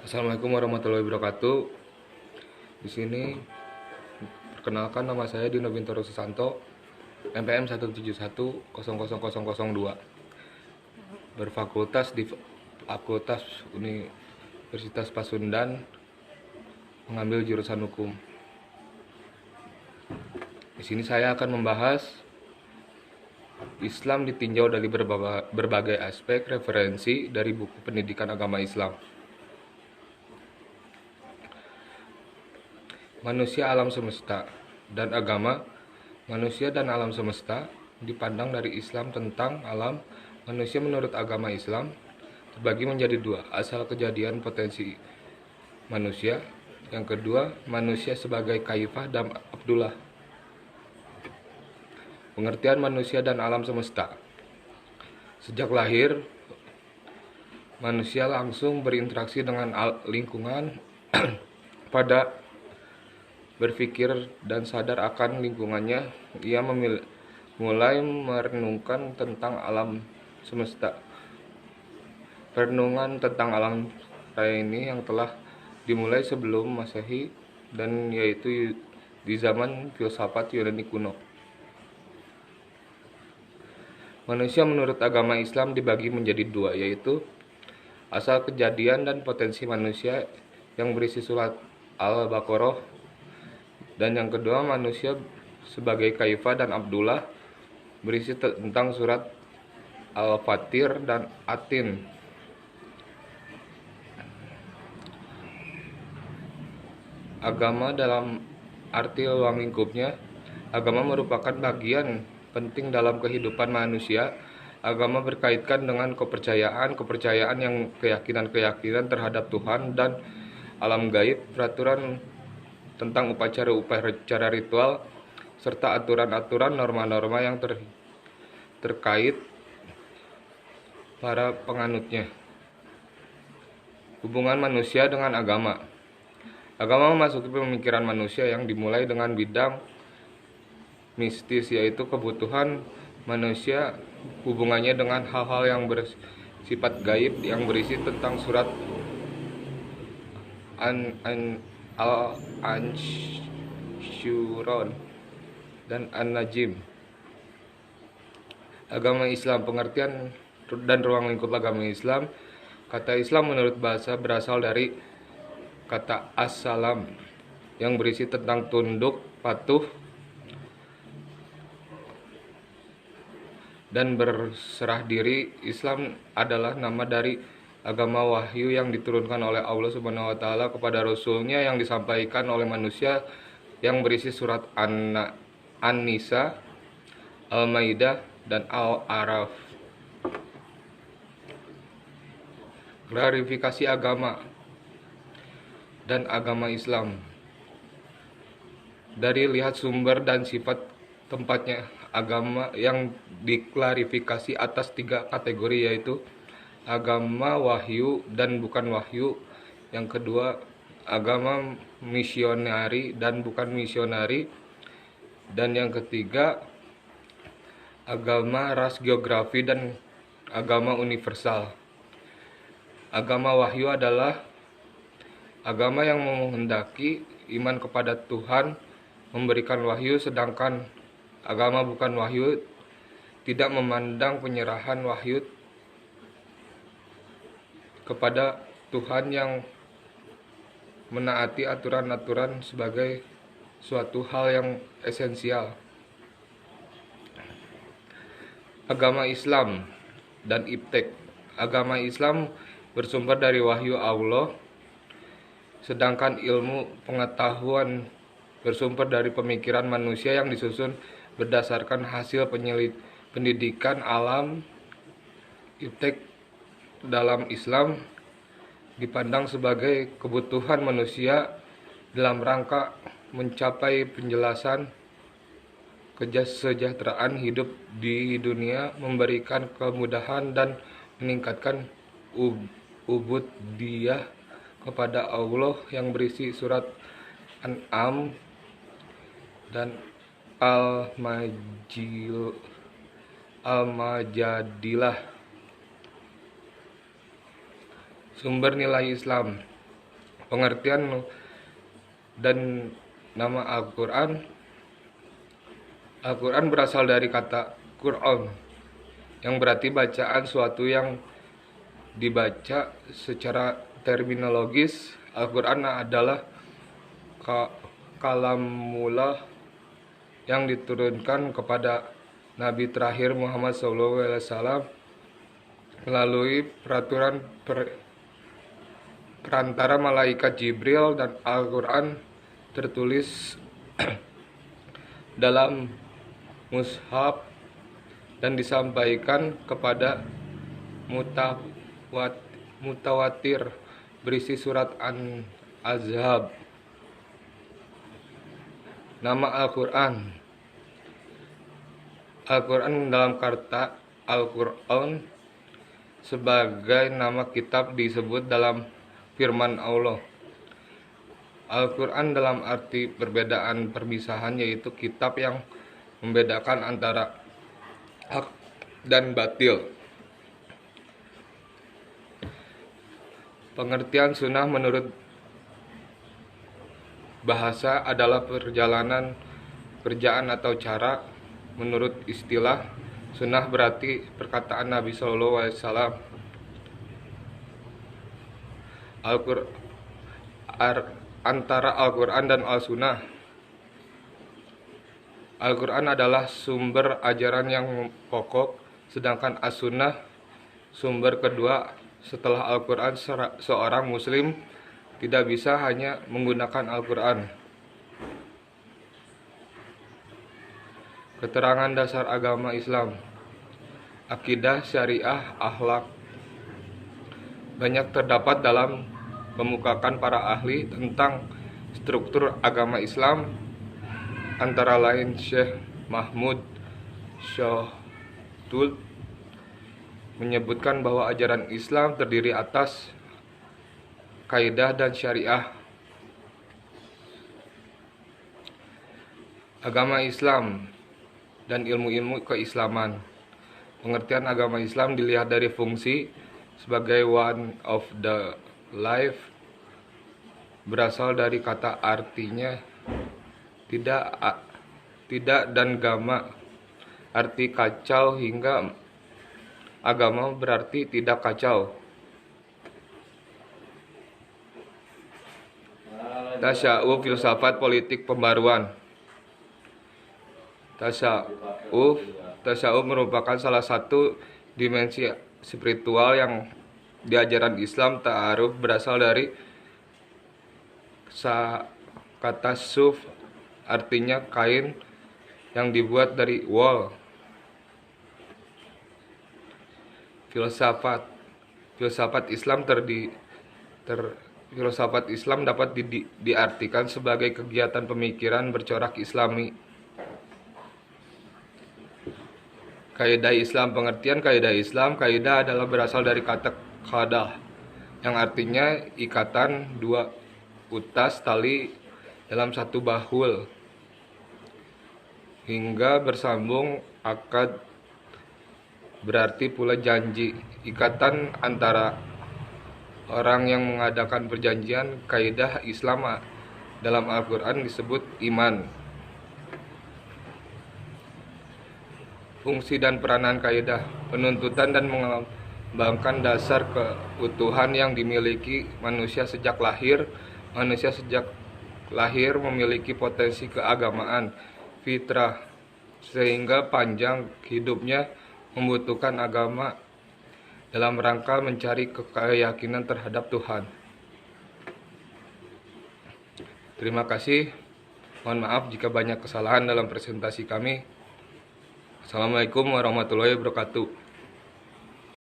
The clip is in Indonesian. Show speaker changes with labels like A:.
A: Assalamualaikum warahmatullahi wabarakatuh. Di sini perkenalkan, nama saya Dino Bintoro Susanto, NPM 171000002. Berfakultas di Fakultas Universitas Pasundan, mengambil jurusan hukum. Di sini saya akan membahas Islam ditinjau dari berbagai aspek referensi dari buku pendidikan agama Islam. Manusia, alam semesta, dan agama. Manusia dan alam semesta dipandang dari Islam. Tentang alam manusia menurut agama Islam terbagi menjadi dua: asal kejadian, potensi manusia. Yang kedua, manusia sebagai kaifah dan abdullah. Pengertian manusia dan alam semesta. Sejak lahir, manusia langsung berinteraksi dengan lingkungan pada berpikir dan sadar akan lingkungannya. Ia mulai merenungkan tentang alam semesta. Perenungan tentang alam raya ini yang telah dimulai sebelum Masehi, dan yaitu di zaman filsafat Yunani kuno. Manusia menurut agama Islam dibagi menjadi dua, yaitu asal kejadian dan potensi manusia yang berisi surat Al-Baqarah, dan yang kedua manusia sebagai kaifah dan abdullah, berisi tentang surat Al-Fatir dan Atin. Agama dalam arti ruang lingkupnya. Agama merupakan bagian penting dalam kehidupan manusia. Agama berkaitan dengan kepercayaan yang keyakinan terhadap Tuhan dan alam gaib, peraturan tentang upacara ritual, serta aturan-aturan norma-norma yang terkait para penganutnya. Hubungan manusia dengan agama. Agama memasuki pemikiran manusia yang dimulai dengan bidang mistis, yaitu kebutuhan manusia, hubungannya dengan hal-hal yang bersifat gaib, yang berisi tentang surat Al-Ansyuron dan An-Najm. Agama Islam. Pengertian dan ruang lingkup agama Islam. Kata Islam menurut bahasa berasal dari kata as-salam, yang berisi tentang tunduk, patuh, dan berserah diri. Islam adalah nama dari agama wahyu yang diturunkan oleh Allah Subhanahu wa taala kepada rasulnya, yang disampaikan oleh manusia, yang berisi surat An-Nisa, Al-Maidah, dan Al-A'raf. Klarifikasi agama dan agama Islam. Dari lihat sumber dan sifat tempatnya, agama yang diklarifikasi atas 3 kategori, yaitu agama wahyu dan bukan wahyu. Yang kedua, agama misionari dan bukan misionari. Dan yang ketiga, agama ras geografi dan agama universal. Agama wahyu adalah agama yang menghendaki iman kepada Tuhan, memberikan wahyu, sedangkan agama bukan wahyu tidak memandang penyerahan wahyu kepada Tuhan, yang menaati aturan-aturan sebagai suatu hal yang esensial. Agama Islam dan iptek. Agama Islam bersumber dari wahyu Allah, sedangkan ilmu pengetahuan bersumber dari pemikiran manusia yang disusun berdasarkan hasil pendidikan alam. Iptek dalam Islam dipandang sebagai kebutuhan manusia dalam rangka mencapai penjelasan kesejahteraan hidup di dunia, memberikan kemudahan dan meningkatkan ubudiyah kepada Allah, yang berisi surat An'am dan Al-Majadilah. Sumber nilai Islam. Pengertian dan nama Al-Quran. Al-Quran berasal dari kata Qur'an, yang berarti bacaan suatu yang dibaca. Secara terminologis, Al-Quran adalah kalamullah yang diturunkan kepada Nabi terakhir Muhammad SAW melalui peraturan perantara malaikat Jibril, dan Al-Quran tertulis dalam mushaf dan disampaikan kepada mutawatir berisi surat An-Ahzab. Nama Al-Quran. Al-Quran dalam kata Al-Quran sebagai nama kitab disebut dalam firman Allah. Al-Quran dalam arti perbedaan permisahan, yaitu kitab yang membedakan antara hak dan batil. Pengertian sunnah menurut bahasa adalah perjalanan, kerjaan atau cara. Menurut istilah, sunnah berarti perkataan Nabi SAW. Antara Al-Quran dan Al-Sunnah. Al-Quran adalah sumber ajaran yang pokok, sedangkan As-Sunnah sumber kedua. Setelah Al-Quran, seorang muslim tidak bisa hanya menggunakan Al-Quran. Keterangan dasar agama Islam. Akidah, syariah, akhlak. Banyak terdapat dalam pemukakan para ahli tentang struktur agama Islam, antara lain Syekh Mahmud Syahtul menyebutkan bahwa ajaran Islam terdiri atas kaidah dan syariah. Agama Islam dan ilmu-ilmu keislaman. Pengertian agama Islam dilihat dari fungsi sebagai one of the life, berasal dari kata artinya tidak dan gama arti kacau, hingga agama berarti tidak kacau. Tasawuf, filsafat politik pembaruan. Tasawuf merupakan salah satu dimensi spiritual yang di ajaran Islam. Ta'aruf berasal dari kata suf, artinya kain yang dibuat dari wol. Filsafat Islam dapat diartikan sebagai kegiatan pemikiran bercorak Islami. Kaidah Islam. Pengertian kaidah Islam. Kaidah adalah berasal dari kata qadah, yang artinya ikatan dua utas tali dalam satu bahul hingga bersambung. Akad berarti pula janji, ikatan antara orang yang mengadakan perjanjian. Kaidah Islam dalam Al-Quran disebut iman. Fungsi dan peranan kaidah. Penuntutan dan mengembangkan dasar keutuhan yang dimiliki manusia sejak lahir. Manusia sejak lahir memiliki potensi keagamaan, fitrah, sehingga panjang hidupnya membutuhkan agama dalam rangka mencari keyakinan terhadap Tuhan. Terima kasih. Mohon maaf jika banyak kesalahan dalam presentasi kami. Assalamualaikum warahmatullahi wabarakatuh.